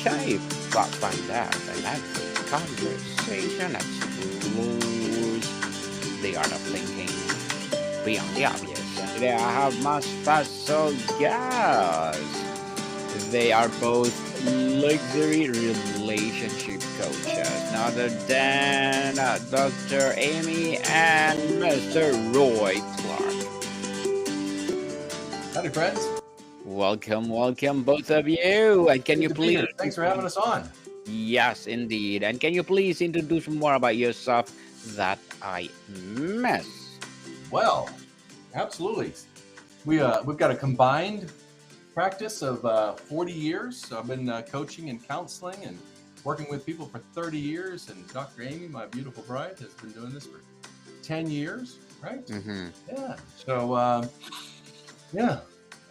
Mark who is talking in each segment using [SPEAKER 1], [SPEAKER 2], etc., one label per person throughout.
[SPEAKER 1] shape but find out and every conversation explores the art of thinking beyond the obvious. And today I have my special guests. They are both luxury relationship coaches, none other than Dr. Amy and Mr. Roy Clark.
[SPEAKER 2] Howdy, friends.
[SPEAKER 1] Welcome, both of you. And can
[SPEAKER 2] Good
[SPEAKER 1] you
[SPEAKER 2] to be here.
[SPEAKER 1] please?
[SPEAKER 2] Thanks for having us on.
[SPEAKER 1] Yes, indeed. And can you please introduce more about yourself that I miss?
[SPEAKER 2] Well, absolutely. We've got a combined practice of 40 years. So I've been coaching and counseling and working with people for 30 years. And Dr. Amy, my beautiful bride, has been doing this for 10 years, right?
[SPEAKER 1] Mm-hmm.
[SPEAKER 2] Yeah. So, yeah.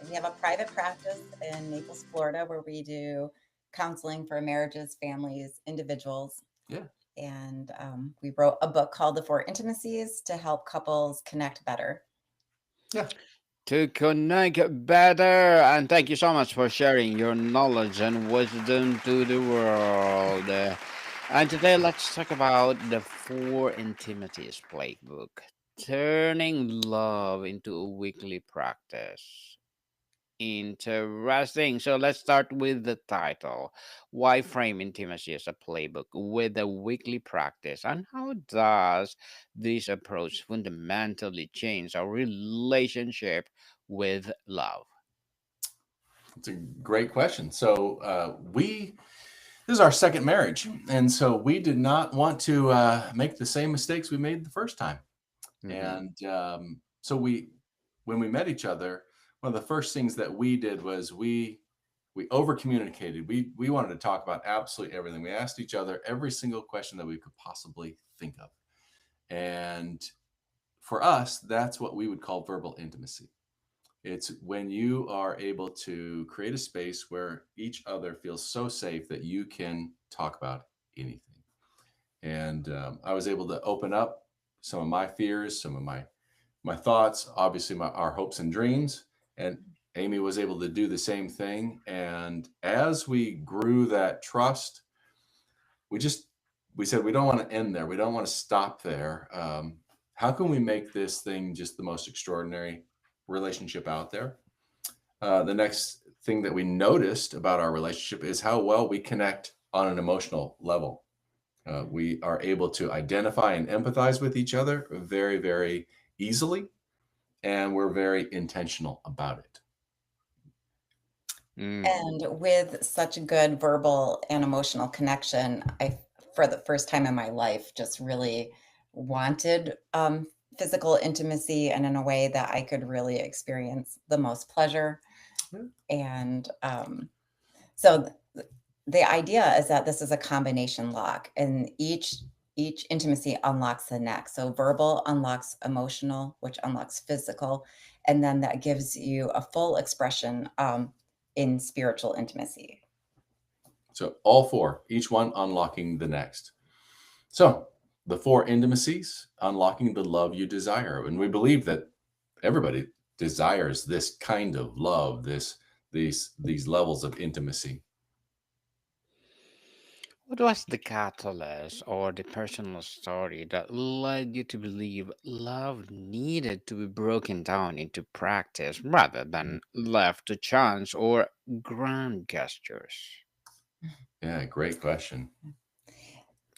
[SPEAKER 3] We have a private practice in Naples, Florida, where we do counseling for marriages, families, individuals.
[SPEAKER 2] Yeah.
[SPEAKER 3] And we wrote a book called The Four Intimacies to help couples connect better.
[SPEAKER 2] Yeah.
[SPEAKER 1] To connect better. And thank you so much for sharing your knowledge and wisdom to the world. And today, let's talk about the Four Intimities Playbook, turning love into a weekly practice. Interesting. So let's start with the title. Why frame intimacy as a playbook with a weekly practice? And how does this approach fundamentally change our relationship with love?
[SPEAKER 2] It's a great question. So, this is our second marriage. And so we did not want to make the same mistakes we made the first time.
[SPEAKER 1] Mhm.
[SPEAKER 2] And so when we met each other, one of the first things that we did was we over communicated. We wanted to talk about absolutely everything. We asked each other every single question that we could possibly think of. And for us, that's what we would call verbal intimacy. It's when you are able to create a space where each other feels so safe that you can talk about anything. And I was able to open up some of my fears, some of my thoughts, obviously our hopes and dreams. And Amy was able to do the same thing. And as we grew that trust, we just we said we don't want to end there. We don't want to stop there. How can we make this thing just the most extraordinary relationship out there? The next thing that we noticed about our relationship is how well we connect on an emotional level. We are able to identify and empathize with each other very, very easily, and we're very intentional about it.
[SPEAKER 3] And with such a good verbal and emotional connection, I, for the first time in my life, just really wanted physical intimacy and in a way that I could really experience the most pleasure.
[SPEAKER 2] Yeah.
[SPEAKER 3] And so the idea is that this is a combination lock, and each intimacy unlocks the next. So verbal unlocks emotional, which unlocks physical, and then that gives you a full expression in spiritual intimacy.
[SPEAKER 2] So all four, each one unlocking the next. So the four intimacies, unlocking the love you desire. And we believe that everybody desires this kind of love, these levels of intimacy.
[SPEAKER 1] What was the catalyst or the personal story that led you to believe love needed to be broken down into practice rather than left to chance or grand gestures?
[SPEAKER 2] Yeah, great question.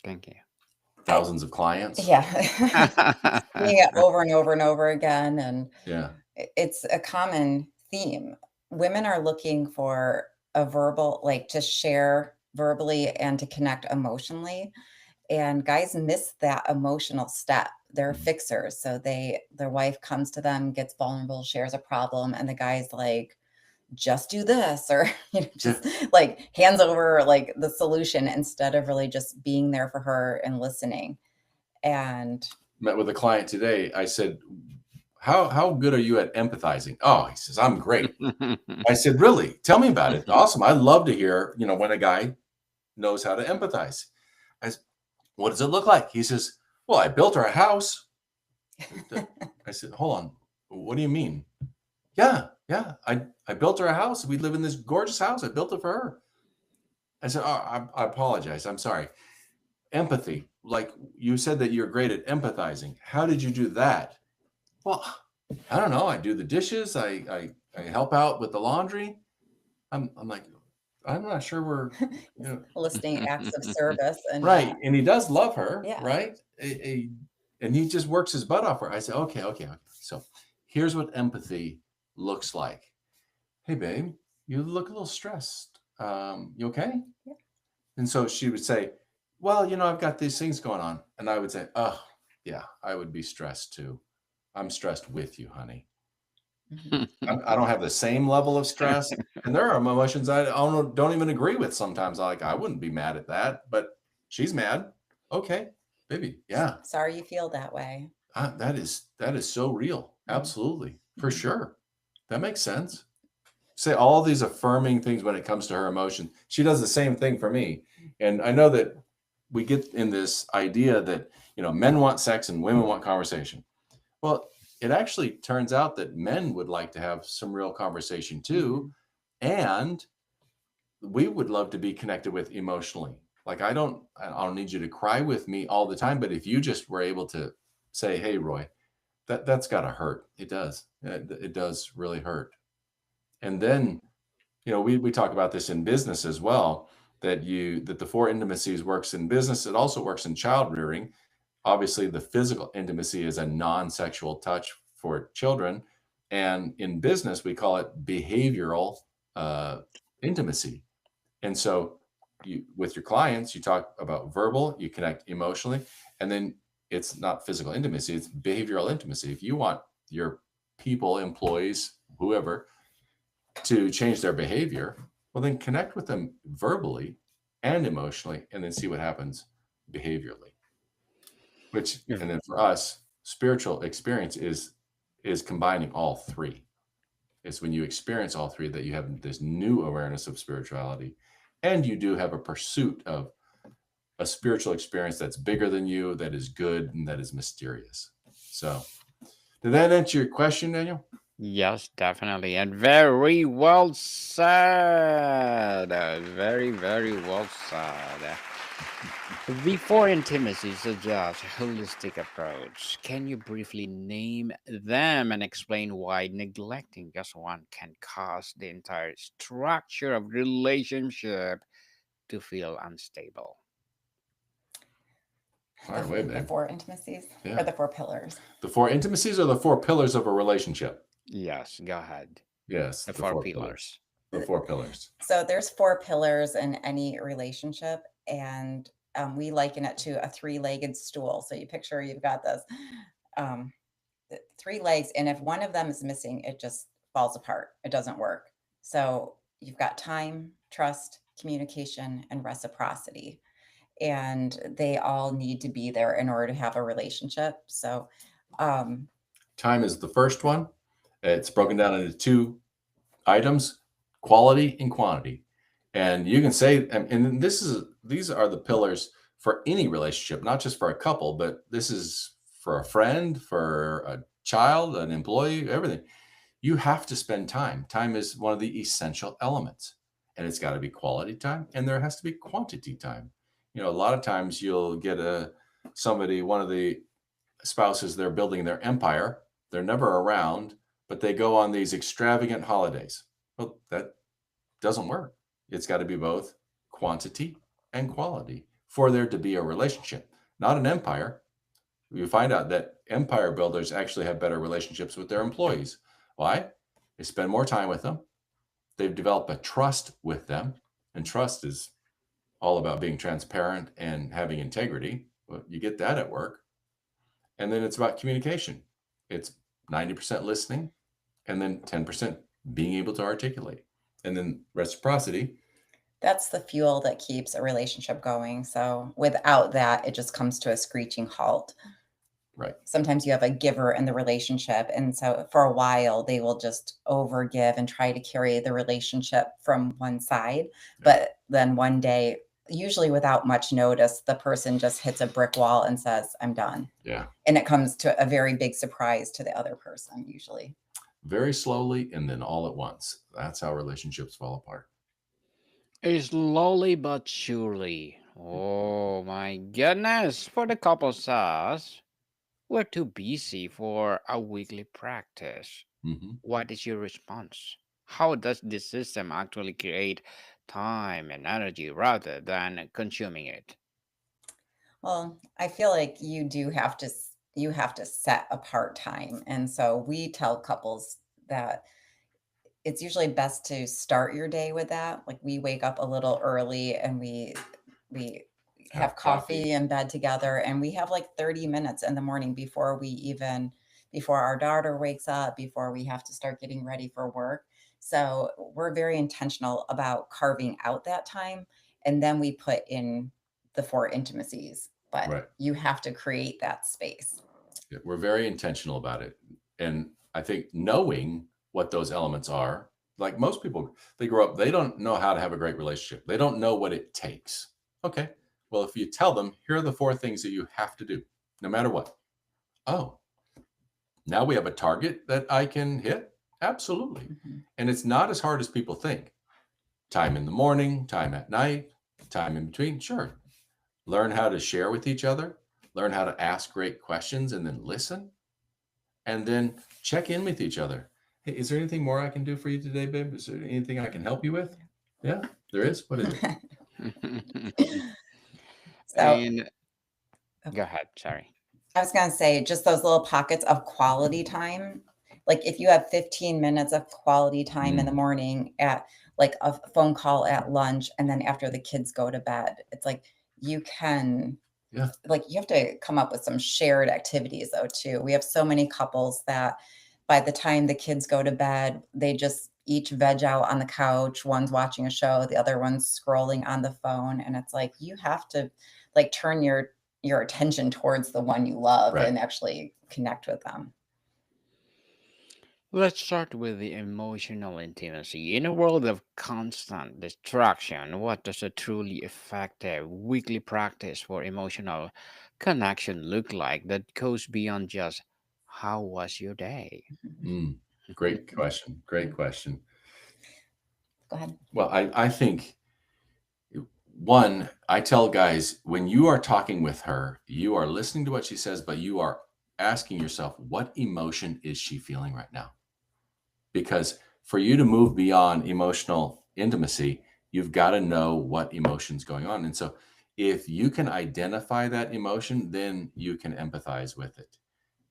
[SPEAKER 1] Thank you.
[SPEAKER 2] Thousands of clients.
[SPEAKER 3] Yeah. Seeing it over and over and over again. And
[SPEAKER 2] Yeah.
[SPEAKER 3] it's a common theme. Women are looking for a verbal, like to share verbally and to connect emotionally. And guys miss that emotional step. They're
[SPEAKER 2] Mhm.
[SPEAKER 3] fixers. So their wife comes to them, gets vulnerable, shares a problem, and the guy's like, just do this, or
[SPEAKER 2] Yeah.
[SPEAKER 3] just like hands over like the solution instead of really just being there for her and listening. And
[SPEAKER 2] Met with a client today. I said, how good are you at empathizing? Oh, he says, I'm great. I said, really? Tell me about it. Awesome. I'd love to hear, when a guy knows how to empathize. I said, what does it look like? He says, well, I built her a house. I said, hold on. What do you mean? Yeah. I built her a house. We live in this gorgeous house. I built it for her. I said, oh, I apologize. I'm sorry. Empathy. Like you said that you're great at empathizing. How did you do that? Well, I don't know. I do the dishes. I help out with the laundry. I'm like, I'm not sure we're, you know,
[SPEAKER 3] Listing acts of service and
[SPEAKER 2] right. And he does love her,
[SPEAKER 3] Yeah.
[SPEAKER 2] right? And he just works his butt off for her. I said, okay. So here's what empathy looks like. Hey, babe, you look a little stressed. You okay?
[SPEAKER 3] Yeah.
[SPEAKER 2] And so she would say, well, I've got these things going on. And I would say, oh, yeah, I would be stressed too. I'm stressed with you, honey. I don't have the same level of stress. And there are emotions I don't even agree with sometimes. I wouldn't be mad at that, but she's mad. Okay, baby. Yeah.
[SPEAKER 3] Sorry you feel that way.
[SPEAKER 2] That is so real. Absolutely. For
[SPEAKER 3] Mhm.
[SPEAKER 2] sure. That makes sense. Say all these affirming things when it comes to her emotion. She does the same thing for me. And I know that we get in this idea that, men want sex and women want conversation. Well, it actually turns out that men would like to have some real conversation too. And we would love to be connected with emotionally. Like I don't need you to cry with me all the time, but if you just were able to say, hey, Roy, that's got to hurt. It does. It does really hurt. And then, we talk about this in business as well, that the 4 intimacies works in business. It also works in child rearing. Obviously, the physical intimacy is a non-sexual touch for children. And in business, we call it behavioral intimacy. And so with your clients, you talk about verbal, you connect emotionally, and then it's not physical intimacy, it's behavioral intimacy. If you want your people, employees, whoever, to change their behavior, well, then connect with them verbally and emotionally, and then see what happens behaviorally. And then for us, spiritual experience is combining all three. It's when you experience all three that you have this new awareness of spirituality, and you do have a pursuit of a spiritual experience that's bigger than you, that is good, and that is mysterious. So, did that answer your question, Daniel?
[SPEAKER 1] Yes, definitely. And very well said. Very, very well said. Before intimacy suggests a holistic approach, can you briefly name them and explain why neglecting just one can cause the entire structure of relationship to feel unstable?
[SPEAKER 2] Fire away,
[SPEAKER 3] The
[SPEAKER 2] babe.
[SPEAKER 3] 4 intimacies
[SPEAKER 2] Yeah.
[SPEAKER 3] or the 4 pillars?
[SPEAKER 2] The 4 intimacies or the 4 pillars of a relationship?
[SPEAKER 1] Yes, go ahead.
[SPEAKER 2] Yes.
[SPEAKER 1] The 4 pillars.
[SPEAKER 2] The 4 pillars.
[SPEAKER 3] So there's 4 pillars in any relationship, and we liken it to a 3-legged stool. So you picture you've got this 3 legs, and if one of them is missing, it just falls apart. It doesn't work. So you've got time, trust, communication, and reciprocity, and they all need to be there in order to have a relationship. So
[SPEAKER 2] time is the first one. It's broken down into 2 items: quality and quantity. And you can say, and these are the pillars for any relationship, not just for a couple, but this is for a friend, for a child, an employee, everything. You have to spend time. Time is one of the essential elements, and it's got to be quality time, and there has to be quantity time. A lot of times you'll get one of the spouses, they're building their empire. They're never around, but they go on these extravagant holidays. Well, that doesn't work. It's got to be both quantity and quality for there to be a relationship, not an empire. You find out that empire builders actually have better relationships with their employees. Why? They spend more time with them. They've developed a trust with them, and trust is all about being transparent and having integrity. Well, you get that at work. And then it's about communication. It's 90% listening, and then 10% being able to articulate. And then reciprocity.
[SPEAKER 3] That's the fuel that keeps a relationship going. So without that, it just comes to a screeching halt.
[SPEAKER 2] Right.
[SPEAKER 3] Sometimes you have a giver in the relationship. And so for a while, they will just overgive and try to carry the relationship from one side. But then one day, usually without much notice, the person just hits a brick wall and says, I'm done.
[SPEAKER 2] Yeah.
[SPEAKER 3] And it comes to a very big surprise to the other person, usually.
[SPEAKER 2] Very slowly and then all at once. That's how relationships fall apart.
[SPEAKER 1] Slowly but surely. Oh my goodness. For the couple says, we're too busy for a weekly practice.
[SPEAKER 2] Hmm.
[SPEAKER 1] What is your response? How does this system actually create time and energy rather than consuming it?
[SPEAKER 3] Well, I feel like you have to set apart time. And so we tell couples that it's usually best to start your day with that. Like we wake up a little early and we
[SPEAKER 2] Have
[SPEAKER 3] have
[SPEAKER 2] coffee.
[SPEAKER 3] coffee in bed together and we have like 30 minutes in the morning before our daughter wakes up, before we have to start getting ready for work. So we're very intentional about carving out that time, and then we put in the four intimacies, but
[SPEAKER 2] Right.
[SPEAKER 3] you have to create that space.
[SPEAKER 2] Yeah, we're very intentional about it. And I think knowing what those elements are, like most people, they grow up, they don't know how to have a great relationship. They don't know what it takes. Okay. Well, if you tell them, here are the four things that you have to do, no matter what. Oh, now we have a target that I can hit? Absolutely.
[SPEAKER 3] Mhm.
[SPEAKER 2] And it's not as hard as people think. Time in the morning, time at night, time in between. Sure. Learn how to share with each other, learn how to ask great questions and then listen, and then check in with each other. Hey, is there anything more I can do for you today, babe? Is there anything I can help you with? Yeah, there is. What is it?
[SPEAKER 3] So
[SPEAKER 1] And go ahead, sorry.
[SPEAKER 3] I was gonna say just those little pockets of quality time. Like if you have 15 minutes of quality time in the
[SPEAKER 2] Mm,
[SPEAKER 3] morning at like a phone call at lunch and then after the kids go to bed, it's like you can
[SPEAKER 2] yeah,
[SPEAKER 3] like you have to come up with some shared activities though too. We have so many couples that by the time the kids go to bed, they just each veg out on the couch. One's watching a show, the other one's scrolling on the phone, and it's like you have to like turn your attention towards the one you love
[SPEAKER 2] right.
[SPEAKER 3] and actually connect with them.
[SPEAKER 1] Let's start with the emotional intimacy. In a world of constant distraction, what does a truly effective weekly practice for emotional connection look like that goes beyond just how was your day?
[SPEAKER 2] Mm, great question. Great question.
[SPEAKER 3] Go ahead.
[SPEAKER 2] Well, I think one, I tell guys when you are talking with her, you are listening to what she says, but you are asking yourself, what emotion is she feeling right now? Because for you to move beyond emotional intimacy, you've got to know what emotion's going on. And so if you can identify that emotion, then you can empathize with it.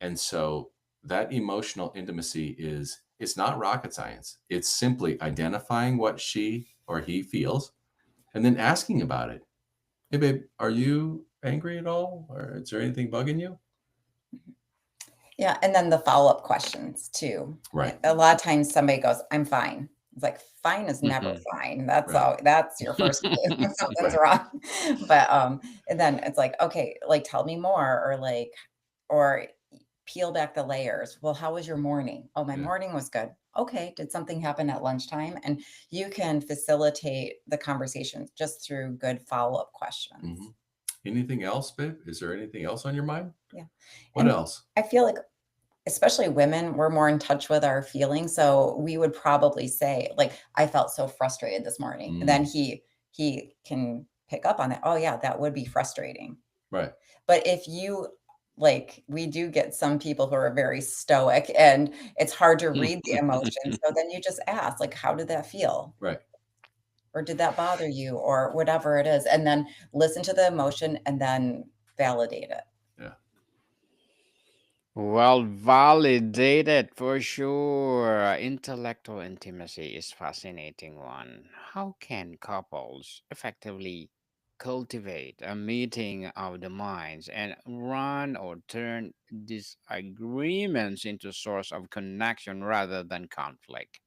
[SPEAKER 2] And so that emotional intimacy is it's not rocket science. It's simply identifying what she or he feels and then asking about it. Hey babe, are you angry at all? Or is there anything bugging you?
[SPEAKER 3] Yeah, and then the follow-up questions too.
[SPEAKER 2] Right.
[SPEAKER 3] A lot of times somebody goes, "I'm fine." It's like, "Fine is never
[SPEAKER 1] Mhm.
[SPEAKER 3] fine." That's
[SPEAKER 2] Right.
[SPEAKER 3] all that's your first clue when something's
[SPEAKER 2] Right.
[SPEAKER 3] wrong. But, and then it's like, "Okay, like, tell me more," or peel back the layers. "Well, how was your morning?" "Oh, my
[SPEAKER 2] Yeah.
[SPEAKER 3] morning was good." "Okay, did something happen at lunchtime?" And you can facilitate the conversation just through good follow-up
[SPEAKER 2] Hmm.
[SPEAKER 3] questions.
[SPEAKER 2] Anything else, babe? Is there anything else on your mind?
[SPEAKER 3] Yeah,
[SPEAKER 2] What
[SPEAKER 3] and
[SPEAKER 2] else?
[SPEAKER 3] I feel like especially women, we're more in touch with our feelings, so we would probably say, like, "I felt so frustrated this morning." And then
[SPEAKER 2] Mm,
[SPEAKER 3] he can pick up on that, "Oh, yeah, that would be frustrating."
[SPEAKER 2] right.
[SPEAKER 3] But if you like, we do get some people who are very stoic, and it's hard to read the emotions, so then you just ask, like, "How did that feel?"
[SPEAKER 2] Right.
[SPEAKER 3] Or, "Did that bother you?" Or whatever it is, and then listen to the emotion and then validate it.
[SPEAKER 2] Yeah.
[SPEAKER 1] Well, validated for sure. Intellectual intimacy is fascinating one. How can couples effectively cultivate a meeting of the minds and run or turn disagreements into source of connection rather than conflict?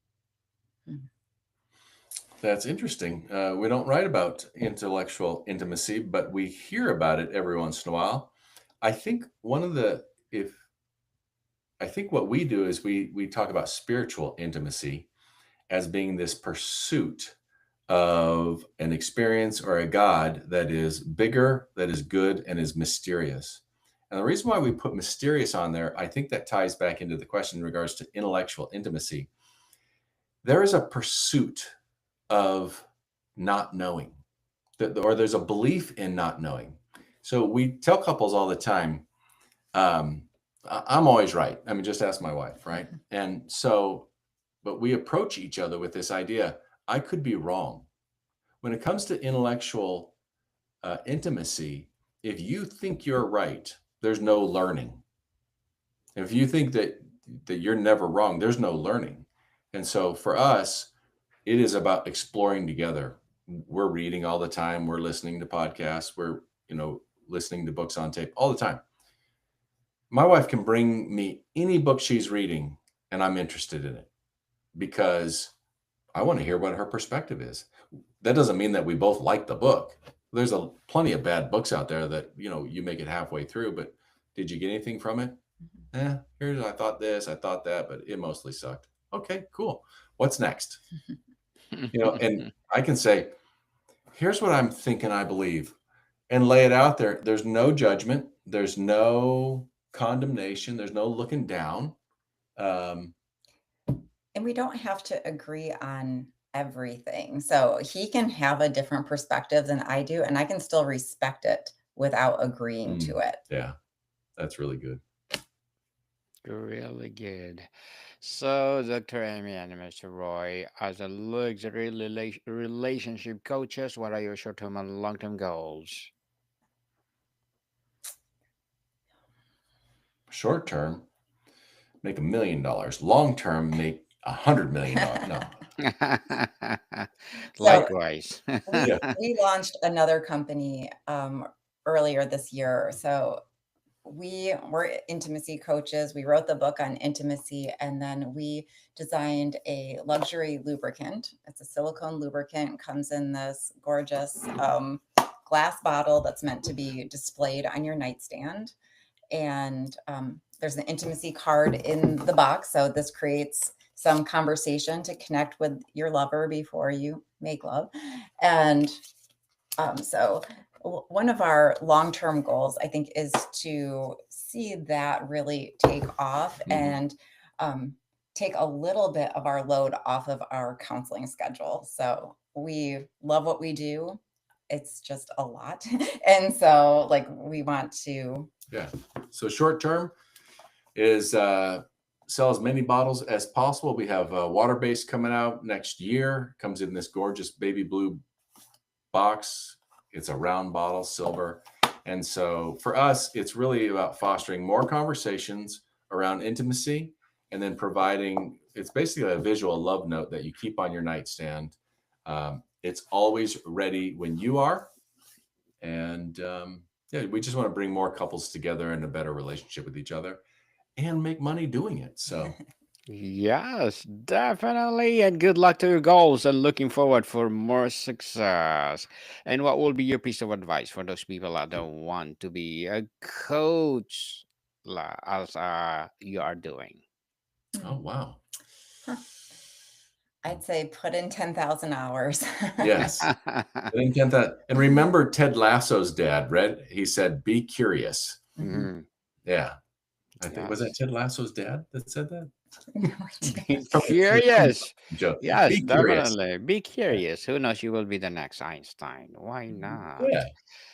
[SPEAKER 3] Mhm.
[SPEAKER 2] That's interesting. We don't write about intellectual intimacy, but we hear about it every once in a while. I think one of the if I think what we do is we talk about spiritual intimacy as being this pursuit of an experience or a God that is bigger, that is good, and is mysterious. And the reason why we put mysterious on there, I think that ties back into the question in regards to intellectual intimacy. There is a pursuit of not knowing, or there's a belief in not knowing. So we tell couples all the time, I'm always right. I mean, just ask my wife, right? And so, but we approach each other with this idea, I could be wrong. When it comes to intellectual intimacy, if you think you're right, there's no learning. If you think that you're never wrong, there's no learning. And so for us, it is about exploring together. We're reading all the time. We're listening to podcasts. We're, listening to books on tape all the time. My wife can bring me any book she's reading and I'm interested in it because I want to hear what her perspective is. That doesn't mean that we both like the book. There's plenty of bad books out there that, you make it halfway through, but did you get anything from it? I thought this, I thought that, but it mostly sucked. Okay, cool. What's next? And I can say, here's what I'm thinking, I believe, and lay it out there. There's no judgment. There's no condemnation. There's no looking down.
[SPEAKER 3] And we don't have to agree on everything. So he can have a different perspective than I do, and I can still respect it without agreeing to it.
[SPEAKER 2] Yeah, that's really good.
[SPEAKER 1] Really good. So, Dr. Amy and Mr. Roy, as a luxury relationship coaches, what are your short-term and long-term goals?
[SPEAKER 2] Short term, make $1 million. Long term, make $100 million. No.
[SPEAKER 1] Likewise.
[SPEAKER 3] We launched another company earlier this year. So we were intimacy coaches. We wrote the book on intimacy, and then we designed a luxury lubricant. It's a silicone lubricant, comes in this gorgeous glass bottle that's meant to be displayed on your nightstand. And there's an intimacy card in the box. So this creates some conversation to connect with your lover before you make love. And so one of our long-term goals, I think, is to see that really take off and take a little bit of our load off of our counseling schedule. So we love what we do. It's just a lot. And so we want to.
[SPEAKER 2] Yeah. So short term is sell as many bottles as possible. We have water-based coming out next year. Comes in this gorgeous baby blue box. It's a round bottle, silver. And so for us, it's really about fostering more conversations around intimacy and then providing, it's basically a visual love note that you keep on your nightstand. It's always ready when you are. And we just want to bring more couples together in a better relationship with each other and make money doing it. So
[SPEAKER 1] yes, definitely. And good luck to your goals and looking forward for more success. And what will be your piece of advice for those people that don't want to be a coach as you are doing?
[SPEAKER 2] Oh, wow.
[SPEAKER 3] I'd say put in 10,000 hours.
[SPEAKER 2] Yes. Put in 10,000. And remember Ted Lasso's dad, he said, be curious.
[SPEAKER 1] Mhm.
[SPEAKER 2] Yeah. I think, was that Ted Lasso's dad that said that?
[SPEAKER 1] Be curious.
[SPEAKER 2] Joke.
[SPEAKER 1] Yes,
[SPEAKER 2] Be curious.
[SPEAKER 1] definitely. Be curious. Who knows? You will be the next Einstein. Why not?
[SPEAKER 2] Yeah.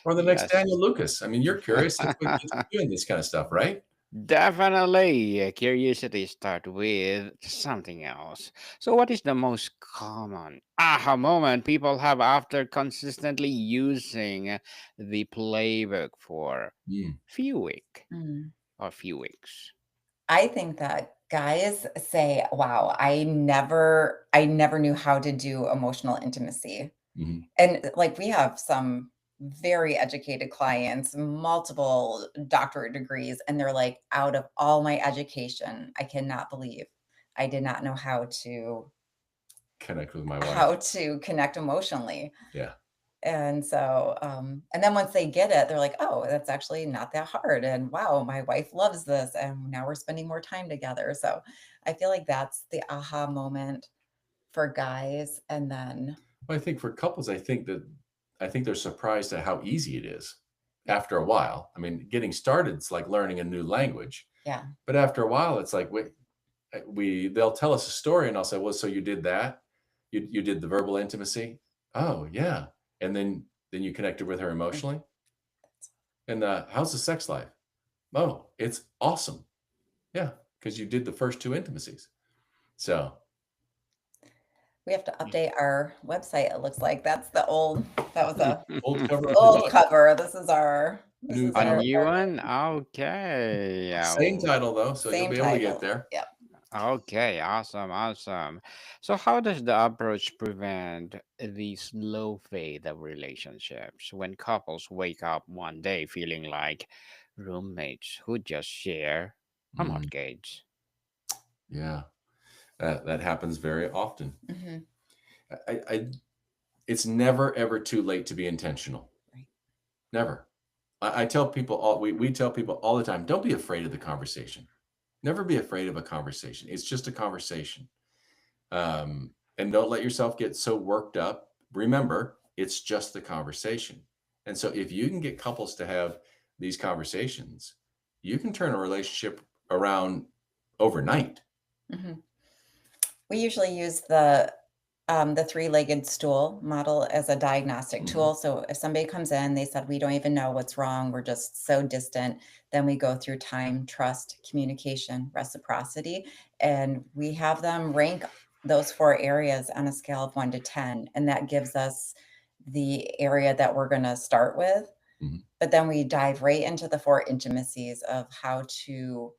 [SPEAKER 2] Or the next
[SPEAKER 1] Yes.
[SPEAKER 2] Daniel Lucas. I mean, you're curious. That's what gets you doing this kind of stuff, right?
[SPEAKER 1] Definitely. Curiosity start with something else. So what is the most common aha moment people have after consistently using the playbook for few weeks?
[SPEAKER 3] I think that guys say, wow, I never knew how to do emotional intimacy. And we have some very educated clients, multiple doctorate degrees, and they're like, out of all my education, I cannot believe I did not know how to
[SPEAKER 2] connect with my wife,
[SPEAKER 3] how to connect emotionally.
[SPEAKER 2] Yeah.
[SPEAKER 3] And so, and then once they get it, they're like, oh, that's actually not that hard. And wow, my wife loves this. And now we're spending more time together. So I feel like that's the aha moment for guys. And then
[SPEAKER 2] I think for couples, I think they're surprised at how easy it is after a while. I mean, getting started, it's like learning a new language.
[SPEAKER 3] Yeah.
[SPEAKER 2] But after a while, it's like, they'll tell us a story and I'll say, well, so you did that? You did the verbal intimacy? Oh, yeah. And then you connected with her emotionally. And how's the sex life? Oh, it's awesome. Yeah, because you did the first two intimacies. So
[SPEAKER 3] We have to update our website, it looks like. That was a
[SPEAKER 2] old cover of the
[SPEAKER 3] old
[SPEAKER 2] book,
[SPEAKER 3] cover. This
[SPEAKER 2] new
[SPEAKER 3] is
[SPEAKER 1] A
[SPEAKER 2] cover.
[SPEAKER 1] new one? Okay. Yeah.
[SPEAKER 2] Same title though, so you'll
[SPEAKER 3] same
[SPEAKER 2] be able to get
[SPEAKER 3] title.
[SPEAKER 2] there.
[SPEAKER 3] Yep.
[SPEAKER 1] Okay, awesome, awesome. So, how does the approach prevent the slow fade of relationships when couples wake up one day feeling like roommates who just share a
[SPEAKER 2] Mm,
[SPEAKER 1] mortgage?
[SPEAKER 2] yeah, that happens very often.
[SPEAKER 3] Hmm.
[SPEAKER 2] I it's never ever too late to be intentional.
[SPEAKER 3] Right.
[SPEAKER 2] Never. I tell people we tell people all the time, don't be afraid of the conversation. Never be afraid of a conversation. It's just a conversation. And don't let yourself get so worked up. Remember, it's just the conversation. And so if you can get couples to have these conversations, you can turn a relationship around overnight.
[SPEAKER 3] Hmm. We usually use the three-legged stool model as a diagnostic
[SPEAKER 2] Mhm.
[SPEAKER 3] tool. So if somebody comes in, they said, we don't even know what's wrong, we're just so distant, then we go through time, trust, communication, reciprocity, and we have them rank those 4 areas on a scale of 1 to 10, and that gives us the area that we're going to start with.
[SPEAKER 2] Mhm.
[SPEAKER 3] But then we dive right into the 4 intimacies of how to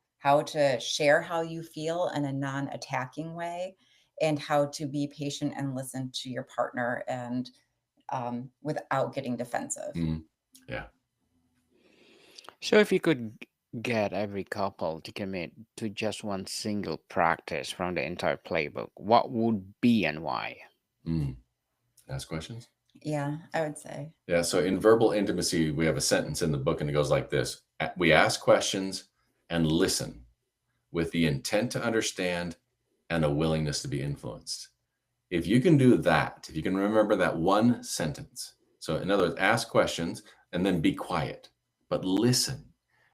[SPEAKER 3] share how you feel in a non-attacking way, and how to be patient and listen to your partner, and without getting defensive.
[SPEAKER 2] Mhm. Yeah.
[SPEAKER 1] So, if you could get every couple to commit to just one single practice from the entire playbook, what would be and why?
[SPEAKER 2] Mm. Ask questions.
[SPEAKER 3] Yeah, I would say.
[SPEAKER 2] Yeah. So in verbal intimacy, we have a sentence in the book and it goes like this: We ask questions and listen with the intent to understand and a willingness to be influenced. If you can do that, if you can remember that one sentence, so in other words, ask questions and then be quiet, but listen.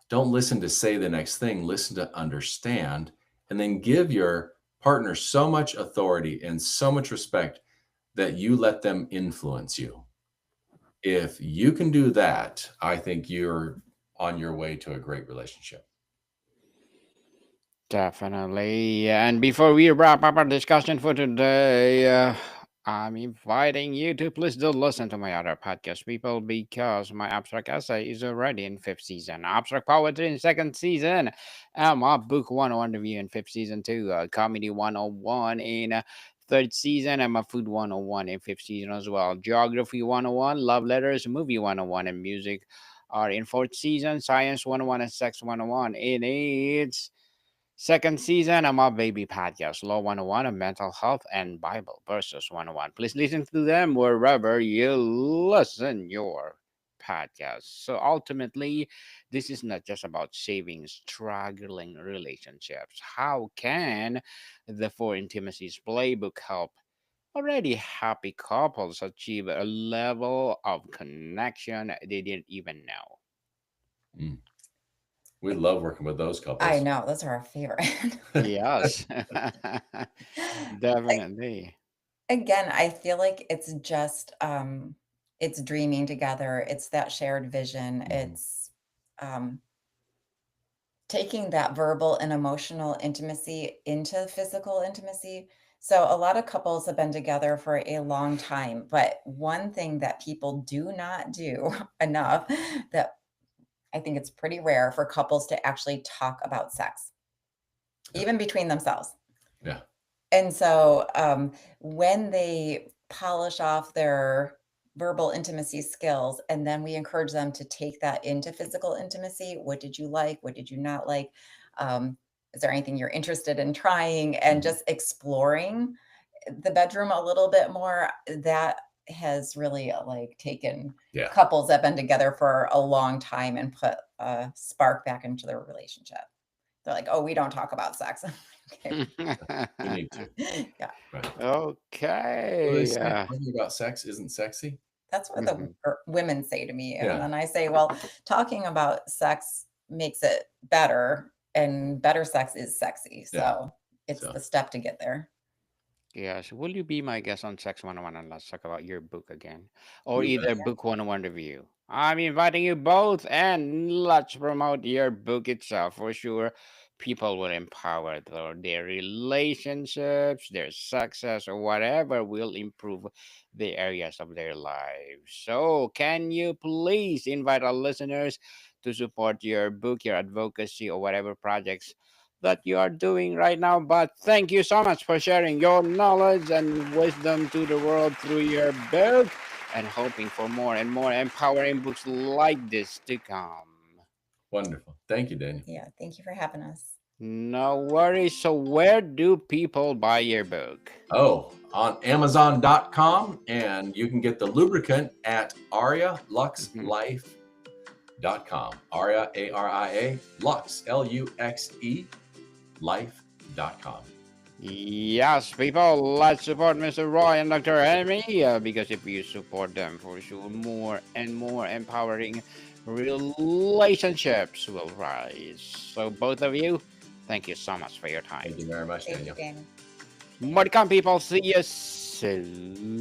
[SPEAKER 2] Don't listen to say the next thing, listen to understand, and then give your partner so much authority and so much respect that you let them influence you. If you can do that, I think you're on your way to a great relationship.
[SPEAKER 1] Definitely. And before we wrap up our discussion for today, I'm inviting you to please do listen to my other podcast, people, because my abstract essay is already in 5th season, abstract poetry in 2nd season, and my book 101 review in 5th season too, comedy 101 in 3rd season, and my food 101 in 5th season as well, geography 101, love letters, movie 101, and music are in 4th season, science 101 and sex 101 in its 2nd season. I'm a baby podcast, Law 101, and Mental Health and Bible Verses 101. Please listen to them wherever you listen your podcast. So ultimately, this is not just about saving struggling relationships. How can the 4 Intimacies playbook help already happy couples achieve a level of connection they didn't even know?
[SPEAKER 2] Mm. We love working with those
[SPEAKER 3] I
[SPEAKER 2] couples.
[SPEAKER 3] know, those are our favorite.
[SPEAKER 1] Yes, definitely.
[SPEAKER 3] Again, I feel like it's just it's dreaming together, it's that shared vision,
[SPEAKER 2] Mhm.
[SPEAKER 3] it's um taking that verbal and emotional intimacy into physical intimacy. So a lot of couples have been together for a long time, but one thing that people do not do enough, that I think it's pretty rare for couples to actually talk about sex,
[SPEAKER 2] Yeah.
[SPEAKER 3] even between themselves.
[SPEAKER 2] Yeah.
[SPEAKER 3] And so when they polish off their verbal intimacy skills, and then we encourage them to take that into physical intimacy. What did you like? What did you not like? Um, is there anything you're interested in trying? And
[SPEAKER 2] Mhm.
[SPEAKER 3] just exploring the bedroom a little bit more. That has really like taken
[SPEAKER 2] Yeah.
[SPEAKER 3] couples that have been together for a long time and put a spark back into their relationship. They're like, "Oh, we don't talk about sex." Okay.
[SPEAKER 2] We need to.
[SPEAKER 3] Yeah.
[SPEAKER 2] Right. What do they
[SPEAKER 1] Okay.
[SPEAKER 2] say? Talking about sex isn't sexy.
[SPEAKER 3] That's what the
[SPEAKER 1] Mhm.
[SPEAKER 3] women say to me, and
[SPEAKER 2] Yeah.
[SPEAKER 3] then I say, "Well, talking about sex makes it better, and better sex is sexy,
[SPEAKER 2] Yeah.
[SPEAKER 3] so it's
[SPEAKER 2] So
[SPEAKER 3] the step to get there."
[SPEAKER 1] Yes. Will you be my guest on Sex 101 and let's talk about your book again? Or
[SPEAKER 2] You
[SPEAKER 1] either
[SPEAKER 2] bet.
[SPEAKER 1] Book 101 review? I'm inviting you both and let's promote your book itself for sure. People will empower their relationships, their success, or whatever will improve the areas of their lives. So, can you please invite our listeners to support your book, your advocacy, or whatever projects that you are doing right now? But thank you so much for sharing your knowledge and wisdom to the world through your book and hoping for more and more empowering books like this to come.
[SPEAKER 2] Wonderful. Thank you, Daniel.
[SPEAKER 3] Yeah, thank you for having us.
[SPEAKER 1] No worries. So, where do people buy your book?
[SPEAKER 2] Oh, on Amazon.com, and you can get the lubricant at AriaLuxeLife.com. Aria, ARIA, Lux, LUXE, life.com.
[SPEAKER 1] Yes, people, let's support Mr. Roy and Dr. Amy because if you support them, for sure, more and more empowering relationships will rise. So, both of you, thank you so much for your time.
[SPEAKER 2] Thank you very much,
[SPEAKER 3] Thank you,
[SPEAKER 2] Daniel.
[SPEAKER 3] Daniel.
[SPEAKER 1] More to come, people. See you soon.